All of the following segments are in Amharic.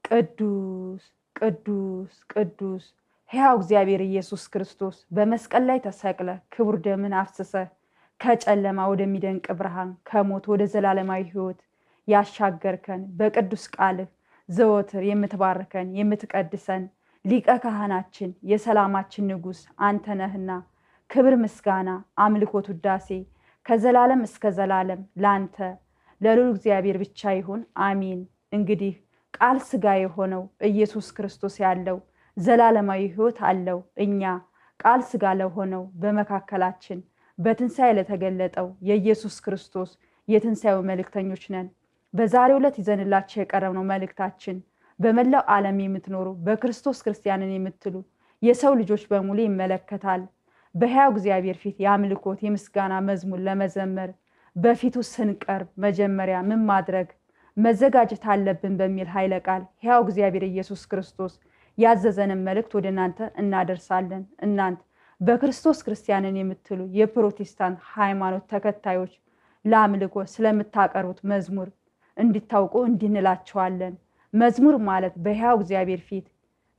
ቅዱስ ቅዱስ ቅዱስ ሕያው እግዚአብሔር ኢየሱስ ክርስቶስ በመስቀል ላይ ተሰቅለ ክቡር ደምን አፍስሰ ከጨለማ ወደሚደንቅ ብርሃን ከሞት ወደ ዘላለማዊ ሕይወት ያሻገርከን በቅዱስ ቃልህ ዘወትር የምትባርከን የምትቀድሰን ሊቀ ካህናችን የሰላማችን ንጉስ አንተ ነህና ክብር ምስጋና አምልኮት ውዳሴ ከዘላለም እስከ ዘላለም ላንተ ለልዑል እግዚአብሔር ብቻ ይሁን አሜን። እንግዲህ ቃል ስጋ የሆነው ኢየሱስ ክርስቶስ ያለው ዘላለማዊ ሕይወት አለው። እኛ ቃል ስጋ ለሆነው በመካከላችን በትንሣኤ ለተገለጠው የኢየሱስ ክርስቶስ የትንሣኤው መልእክተኞች ነን። በዛሬው ዕለት ይዘንላችሁ የቀረብነው መልእክታችን በመላው ዓለም የምትኖሩ በክርስቶስ ክርስቲያንን የምትሉ የሰው ልጆች በሙሉ ይመለከታል። በሕያው እግዚአብሔር ፊት የአምልኮት የምስጋና መዝሙር ለመዘመር በፊቱ ስንቀርብ መጀመሪያ ምን ማድረግ መዘጋጀት አለብን በሚል ኃይለ ቃል ሕያው እግዚአብሔር ኢየሱስ ክርስቶስ ያዘዘንን መልእክት ወደ እናንተ እናደርሳለን። እናንተ በክርስቶስ ክርስቲያንን የምትሉ የፕሮቴስታንት ሃይማኖት ተከታዮች ለአምልኮ ስለምታቀርቡት መዝሙር እንድታውቁ እንድንላችኋለን። መዝሙር ማለት በሕያው እግዚአብሔር ፊት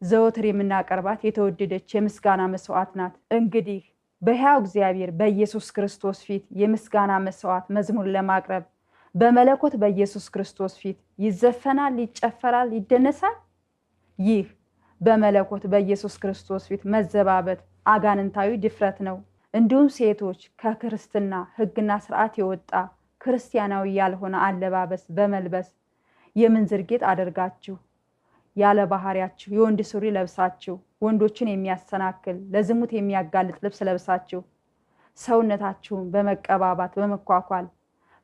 ዘወትር የምናቀርባት የተወደደች የምስጋና መስዋዕት ናት። እንግዲህ በሕያው እግዚአብሔር በኢየሱስ ክርስቶስ ፊት የምስጋና መስዋዕት መዝሙር ለማቅረብ በመለኮት በኢየሱስ ክርስቶስ ፊት ይዘፈናል፣ ይጨፈራል፣ ይደነሳል። ይህ በመለኮት በኢየሱስ ክርስቶስ ፊት መዘባበት አጋንንታዊ ድፍረት ነው። እንዲሁም ሴቶች ከክርስትና ሕግና ስርዓት የወጣ ክርስቲያናዊ ያልሆነ አለባበስ በመልበስ የምንዝር ጌጥ አድርጋችሁ ያለ ባህሪያችሁ የወንድ ሱሪ ለብሳችሁ ወንዶችን የሚያሰናክል ለዝሙት የሚያጋልጥ ልብስ ለብሳችሁ ሰውነታችሁን በመቀባባት በመኳኳል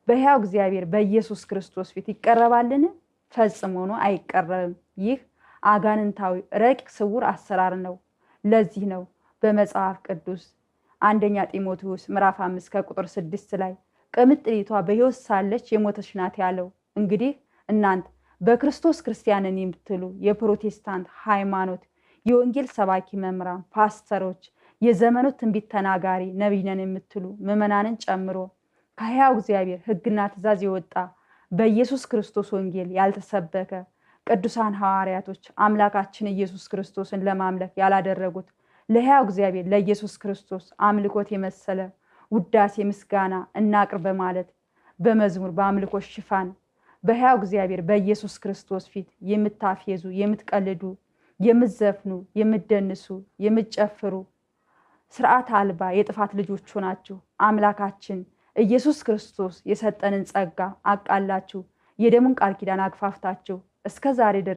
በሕያው እግዚአብሔር በኢየሱስ ክርስቶስ ፊት ይቀርባልን? ፈጽሞ ነው አይቀርብም። ይህ አጋንንታዊ ረቂቅ ስውር አሰራር ነው። ለዚህ ነው በመጽሐፍ ቅዱስ አንደኛ ጢሞቴዎስ ምዕራፍ 5 ከቁጥር 6 ላይ ቅምጥሊቷ በሕይወት ሳለች የሞተች ናት ያለው። እንግዲህ እናንተ በክርስቶስ ክርስቲያንን የምትሉ የፕሮቴስታንት ሃይማኖት የወንጌል ሰባኪ መምህራን፣ ፓስተሮች፣ የዘመኑ ትንቢት ተናጋሪ ነቢይ ነን የምትሉ ምዕመናንን ጨምሮ ከሕያው እግዚአብሔር ሕግና ትእዛዝ የወጣ በኢየሱስ ክርስቶስ ወንጌል ያልተሰበከ ቅዱሳን ሐዋርያቶች አምላካችን ኢየሱስ ክርስቶስን ለማምለክ ያላደረጉት ለሕያው እግዚአብሔር ለኢየሱስ ክርስቶስ አምልኮት የመሰለ ውዳሴ ምስጋና እናቅርብ በማለት በመዝሙር በአምልኮ ሽፋን በሕያው እግዚአብሔር በኢየሱስ ክርስቶስ ፊት የምታፌዙ፣ የምትቀልዱ፣ የምትዘፍኑ፣ የምትደንሱ፣ የምትጨፍሩ ስርዓት አልባ የጥፋት ልጆች ሆናችሁ አምላካችን ኢየሱስ ክርስቶስ የሰጠንን ጸጋ አቃላችሁ የደሙን ቃል ኪዳን አግፋፍታችሁ እስከ ዛሬ